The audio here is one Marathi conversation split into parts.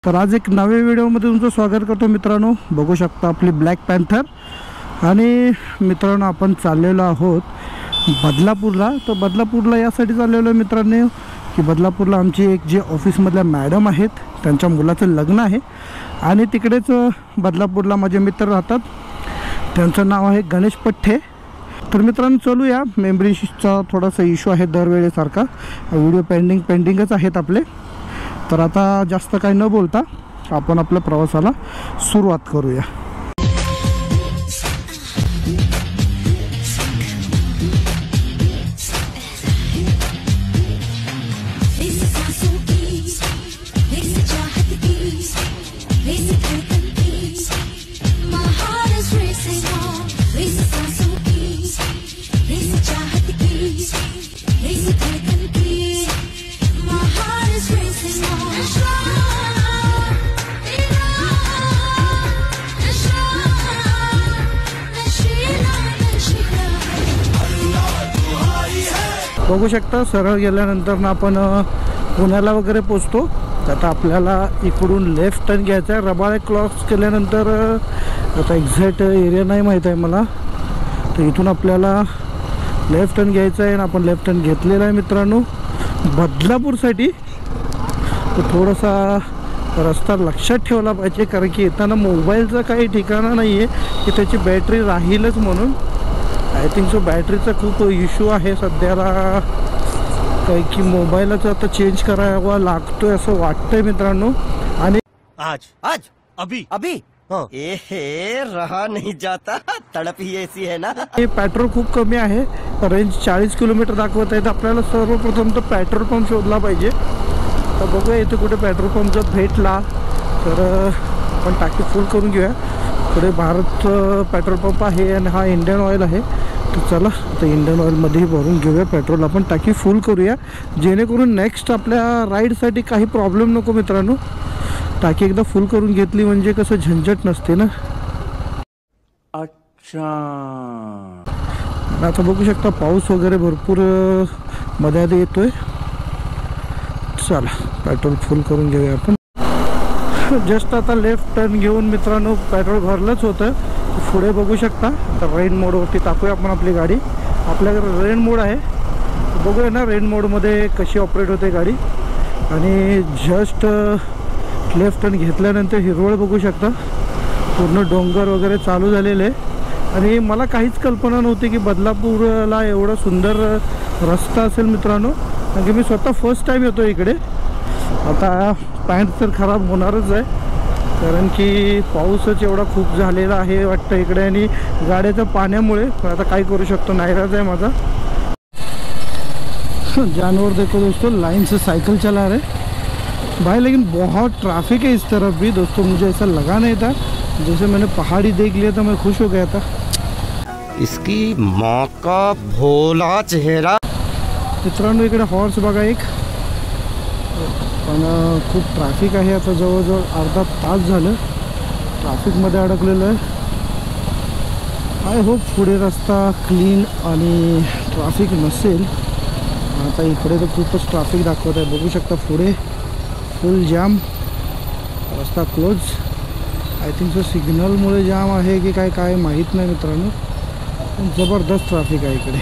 तर आज एक नवे व्हिडिओमध्ये तुमचं स्वागत करतो मित्रांनो। बघू शकता आपली ब्लॅक पॅन्थर। आणि मित्रांनो आपण चाललेलो आहोत बदलापूरला। तर बदलापूरला यासाठी चाललेलो मित्रांनो की बदलापूरला आमची एक जे ऑफिसमधल्या मॅडम आहेत त्यांच्या मुलाचं लग्न आहे आणि तिकडेच बदलापूरला माझे मित्र राहतात। त्यांचं नाव आहे गणेश पठ्ठे। तर मित्रांनो चलूया। मेमरीचा थोडासा इश्यू आहे दरवेळेसारखा, व्हिडिओ पेंडिंगच आहेत आपले। तर आता जास्त काही न बोलता आपण आपल्या प्रवासाला सुरुवात करूया। बघू शकता सरळ गेल्यानंतर ना आपण पुण्याला वगैरे पोहोचतो। आता आपल्याला इकडून लेफ्ट टर्न घ्यायचा आहे। रबाळे क्रॉस केल्यानंतर आता एक्झॅक्ट एरिया नाही माहीत आहे मला, तर इथून आपल्याला लेफ्ट टर्न घ्यायचा आहे। आणि आपण लेफ्ट टर्न घेतलेला आहे मित्रांनो बदलापूरसाठी। तर थोडासा रस्ता लक्षात ठेवला पाहिजे, कारण की येताना मोबाईलचा काही ठिकाणा नाही आहे की त्याची बॅटरी राहीलच म्हणून। आय थिंक सो बॅटरीचा खूप इश्यू आहे सध्याला, काही की मोबाईलच आता चेंज करावा लागतोय असं वाटतंय मित्रांनो। आणि आज अभी अभी हे रहा नहीं जाता, तड़प ही ऐसी है ना। हे पेट्रोल खूप कमी आहे, रेंज 40 किलोमीटर दाखवत आहे। तर आपल्याला सर्वप्रथम तर पेट्रोल पंप शोधला पाहिजे। तर बघूया इथे कुठे पेट्रोल पंप जर भेटला तर आपण टाकी फुल करून घेऊया। पुढे भारत पेट्रोल पंप आहे आणि हा इंडियन ऑइल आहे। तर चला तर इंडियन ऑइलमध्ये भरून घेऊया पेट्रोल, आपण टाकी फुल करूया, जेणेकरून नेक्स्ट आपल्या राईडसाठी काही प्रॉब्लेम नको मित्रांनो। टाकी एकदा फुल करून घेतली म्हणजे कसं झंझट नसते ना। अच्छा आता बघू शकता पाऊस वगैरे भरपूर मध्ये येतोय। चला पेट्रोल फुल करून घेऊया आपण। जस्ट आता लेफ्ट टर्न घेऊन मित्रांनो पेट्रोल भरलंच होतं। पुढे बघू शकता तर रेन मोडवरती टाकूया आपण आपली गाडी। आपल्याकडे रेन मोड आहे, बघूया ना रेन मोडमध्ये कशी ऑपरेट होते गाडी। आणि जस्ट लेफ्ट टर्न घेतल्यानंतर हिरवळ बघू शकता, पूर्ण डोंगर वगैरे चालू झालेले। आणि मला काहीच कल्पना नव्हती की बदलापूरला एवढा सुंदर रस्ता असेल मित्रांनो, कारण की मी स्वतः फर्स्ट टाईम येतो इकडे। आता पॅन्ट तर खराब होणारच आहे, कारण की पाऊसच एवढा खूप झालेला आहे वाटतं इकडे आणि गाड्याच्या पाण्यामुळे। पण आता काय करू शकतो, नाईलाज आहे माझा। जानवर देखो दोस्तों, लाइन से साइकिल चला रहे भाई, लेकिन बहुत ट्रैफिक है इस तरफ भी दोस्तों। मुझे ऐसा लगा नहीं था, जैसे मैंने पहाड़ी देख लिया था मैं खुश हो गया था। इसकी माँ का भोला चेहरा। मित्रांनो इकडे हॉर्स बघा एक, पण खूप ट्रॅफिक आहे। आता जवळजवळ अर्धा तास झालं ट्रॅफिकमध्ये अडकलेलं आहे। आय होप पुढे रस्ता क्लीन आणि ट्रॅफिक नसेल। आता इकडे तर खूपच ट्रॅफिक दाखवत आहे, बघू शकता पुढे फुल जाम, रस्ता क्लोज। आय थिंक सो सिग्नलमुळे जाम आहे की काय माहीत नाही मित्रांनो, पण जबरदस्त ट्रॅफिक आहे इकडे।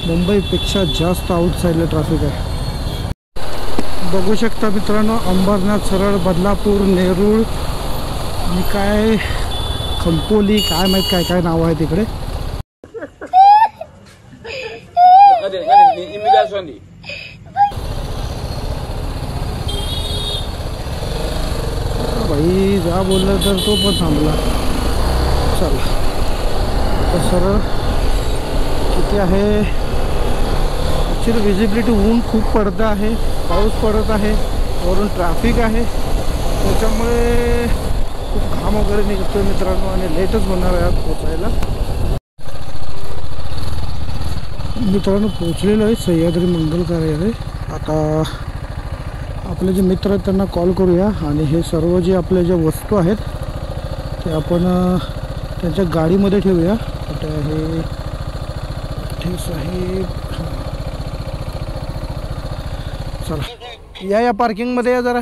मुंबईपेक्षा जास्त आउटसाईडला ट्रॅफिक आहे। बघू शकता मित्रांनो अंबरनाथ, सरळ बदलापूर, नेरूळ आणि काय खंपोली, काय माहीत काय काय नाव आहे तिकडे। भाई जा बोललं तर तो पण थांबला। चला आता सरळ किती आहे ॲक्च्युली विजिबिलिटी, ऊन खूप पडतं आहे, पाऊस पडत आहे, वरून ट्रॅफिक आहे, त्याच्यामुळे खूप घाम वगैरे निघतोय मित्रांनो आणि लेटच होणार आहे आज पोचायला। मित्रांनो पोचलेलो आहे सह्याद्री मंगल कार्यालय। आता आपले जे मित्र आहेत त्यांना कॉल करूया आणि हे सर्व जे आपले ज्या वस्तू आहेत ते आपण त्यांच्या गाडीमध्ये ठेवूया। कुठे आहे ठीक साहेब, चला या पार्किंग मध्ये या जरा।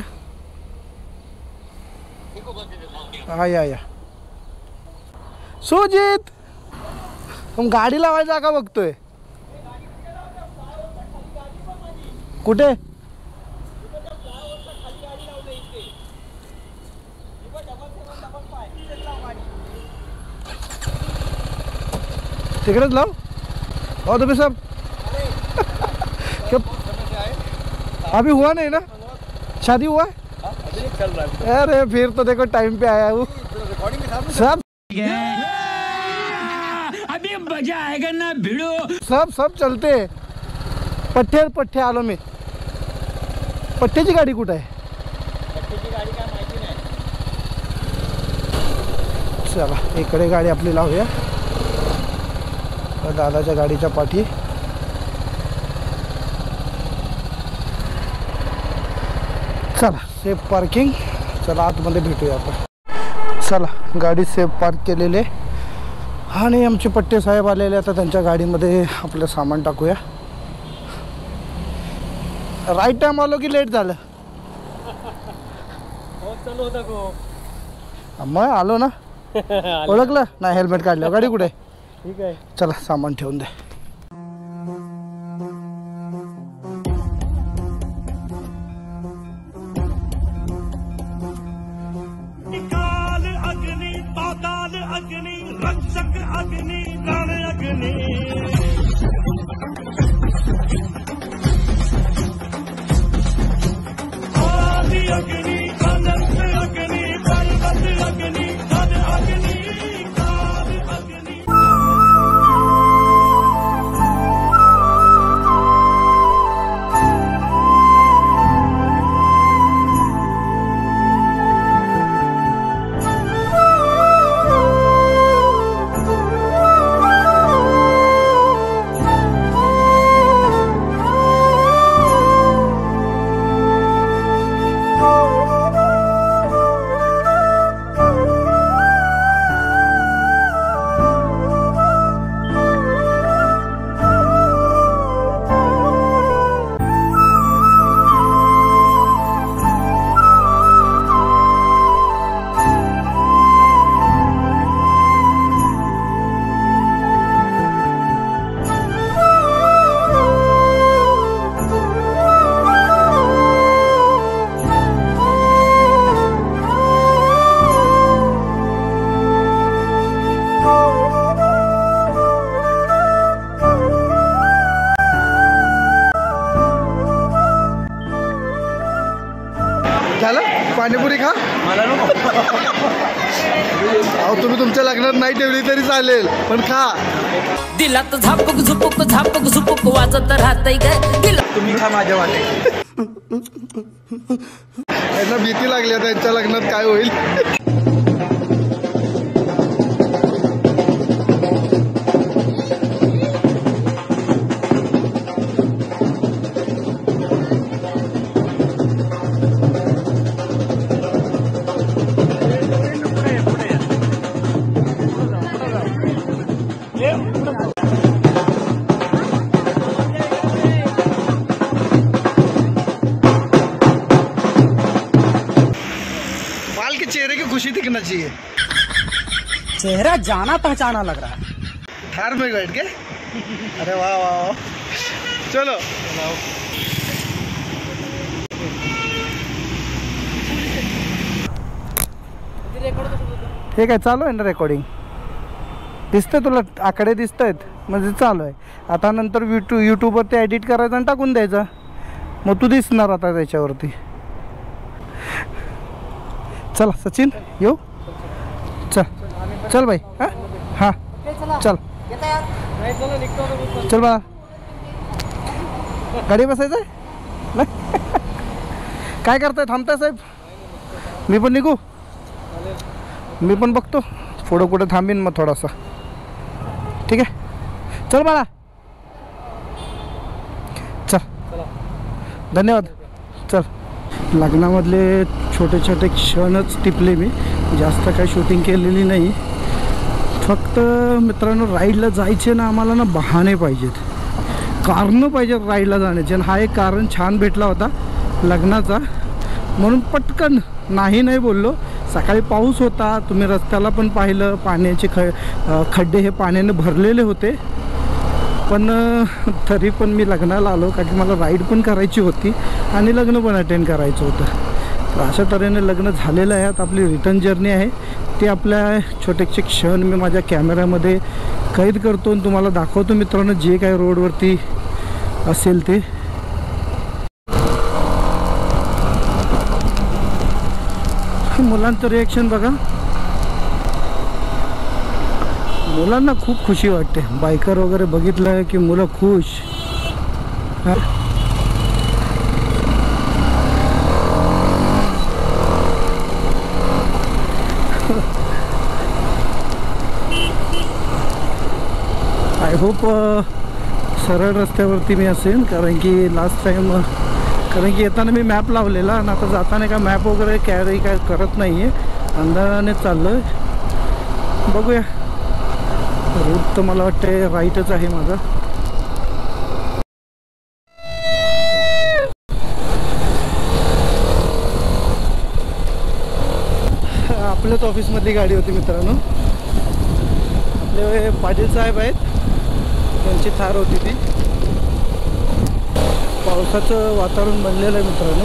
हा या सुजित, मग गाडी लावायचा का बघतोय? कुठे? तिकडेच लाव. हो तुम्ही सब अभी हुआ नहीं ना? शादी हुआ? चल रहा है अरे फिर तो देखो टाइम पे आया हूँ सब. अभी मजा आएगा ना भिड़ो. सब चलते. पठ्ठे आलो मी. पठ्ठ्याची गाडी कुठे आहे? गाडी काय माहिती नाही. चला इकडे गाडी आपली लावूया दादाच्या गाडीच्या पाठी. चला सेफ पार्किंग. चला आतमध्ये भेटूया आपण. चला गाडी सेफ पार्क केलेली आहे आणि आमचे पट्टे साहेब आलेले. आता त्यांच्या गाडीमध्ये आपलं सामान टाकूया. राईट टाइम आलो की लेट झालं? मग आलो ना. ओळखलं नाही? हेल्मेट काढलं. गाडी कुठे? ठीक आहे. चला सामान ठेवून दे. अग्नि पाताल अग्नि रक्षक अग्नि रण अग्नि आदि अग्नि अनंत अग्नि पर्वत अग्नि धन अग्नि काल अग्नि. झालं पाणीपुरी खा. मला नको. अहो तुम्ही तुमच्या लग्नात नाही ठेवली तरी चालेल पण खा. दिलात झापक झुपुक वाजत राहतय ग दिला. तुम्ही खा माझ्या वाटे. यांना भीती लागली आता यांच्या लग्नात काय होईल. बाल के चेहरे की खुशी दिखना चाहिए. चेहरा जाना पहचाना लग रहा है. थार में बैठ के. अरे वाह वाह वाह. चलो ठीक आहे. चालू आहे ना रेकॉर्डिंग? दिसतंय तुला? आकडे दिसत आहेत म्हणजे चालू आहे. आता नंतर यूट्यूबवर ते एडिट करायचं आणि टाकून द्यायचं. मग तू दिसणार आता त्याच्यावरती. चला सचिन येऊ. चल भाई. हां चल चल बा. गाडी बसायचं आहे? काय करताय? थांबताय साहेब? मी पण निघू. मी पण बघतो पुढं कुठं थांबीन मग थोडासा. ठीक आहे चल बाळा. चल धन्यवाद. चल. लग्नामधले छोटे छोटे क्षणच टिपले मी. जास्त काही शूटिंग केलेली नाही. फक्त मित्रांनो राईडला जायचे ना आम्हाला ना बहाणे पाहिजेत, कारणं पाहिजेत राईडला जाण्याचे. आणि हा एक कारण छान भेटला होता लग्नाचा म्हणून पटकन नाही बोललो. सकाळी पाऊस होता, तुम्ही रस्त्याला पण पाहिलं, पाण्याचे खड्डे हे पाण्याने भरलेले होते. पण तरी पण मी लग्नाला आलो, कारण की मला राईड पण करायची होती आणि लग्न पण अटेंड करायचं होतं. तर अशा तऱ्हेने लग्न झालेलं आहे. आता आपली रिटर्न जर्नी आहे, ते आपल्या छोटेसे क्षण मी माझ्या कॅमेऱ्यामध्ये कैद करतो आणि तुम्हाला दाखवतो मित्रांनो, जे काय रोडवरती असेल ते. मुलांचं रिॲक्शन बघा, मुलांना खूप खुशी वाटते. बायकर वगैरे बघितलं की मुलं खुश. आय होप सरळ रस्त्यावरती मी असेल, कारण की लास्ट टाईम येताना मी मॅप लावलेला आणि आता जाताना का मॅप वगैरे कॅरी काय करत नाही आहे, अंधाराने चाललो आहे. बघूया, रूट तर मला वाटते राईटच आहे माझा. आपल्याच ऑफिसमधली गाडी होती मित्रांनो. आपले पाटील साहेब आहेत, त्यांची थार होती ती. पावसाचं वातावरण बनलेलं आहे मित्रांनो.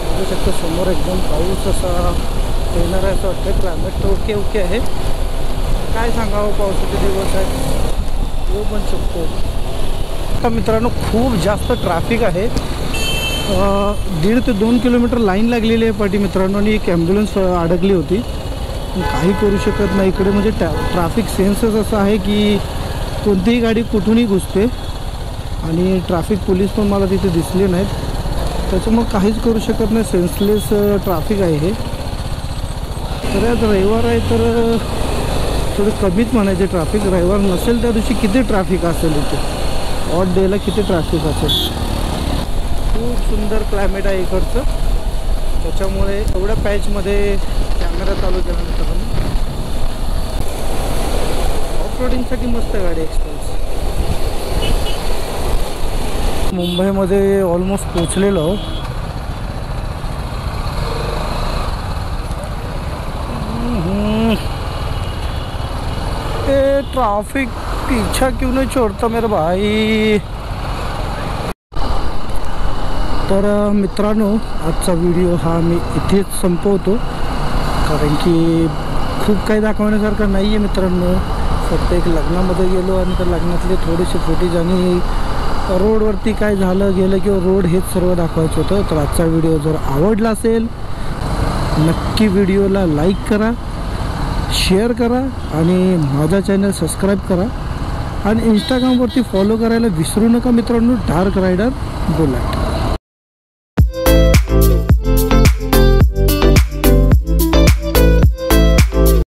बघू शकतो समोर एकदम पाऊस असा येणार आहे असं वाटतं. क्लायमेट तर ओके आहे. काय सांगावं, पावसाचे दिवस आहेत, येऊ पण शकतो. आता मित्रांनो खूप जास्त ट्रॅफिक आहे. 1.5 ते 2 किलोमीटर लाईन लागलेली आहे पाठी मित्रांनो, आणि एक ॲम्ब्युलन्स अडकली होती. काही करू शकत नाही इकडे. म्हणजे ट्रॅफिक सेन्सच असं आहे की कोणतीही गाडी कुठूनही घुसते, आणि ट्रॅफिक पोलीस पण मला तिथे दिसले नाहीत. त्याच्यामुळे काहीच करू शकत नाही. सेन्सलेस ट्रॅफिक आहे हे. तर आज रविवार आहे तर थोडं कमीच म्हणायचे ट्रॅफिक. रविवार नसेल त्या दिवशी किती ट्रॅफिक असेल इथे, ऑड डेला किती ट्रॅफिक असेल. खूप सुंदर क्लायमेट आहे इकडचं, त्याच्यामुळे एवढ्या पॅचमध्ये कॅमेरा चालू केला मित्रांनो. ऑफ रोडिंगसाठी मस्त गाडी एक्सप्रेस. मुंबईमध्ये ऑलमोस्ट पोचलेलो. ट्रैफिक पीछा क्यों नहीं छोड़ता मेरे भाई. तर मित्रांनो, आजचा व्हिडिओ हा मी इथेच संपवतो, कारण की खूप काही दाखवण्यासारखं नाही आहे मित्रांनो. फक्त एक लग्नामध्ये गेलो आणि त्या लग्नातले थोडेसे फुटेज आणि रोडवरती काय झालं गेलं किंवा रोड हेच सर्व दाखवायचं होतं. तर आजचा व्हिडिओ जर आवडला असेल नक्की व्हिडिओला लाईक करा, शेअर करा आणि माझा चॅनल सबस्क्राईब करा. आणि इंस्टाग्रामवरती फॉलो करायला विसरू नका मित्रांनो, डार्क रायडर बुलेट.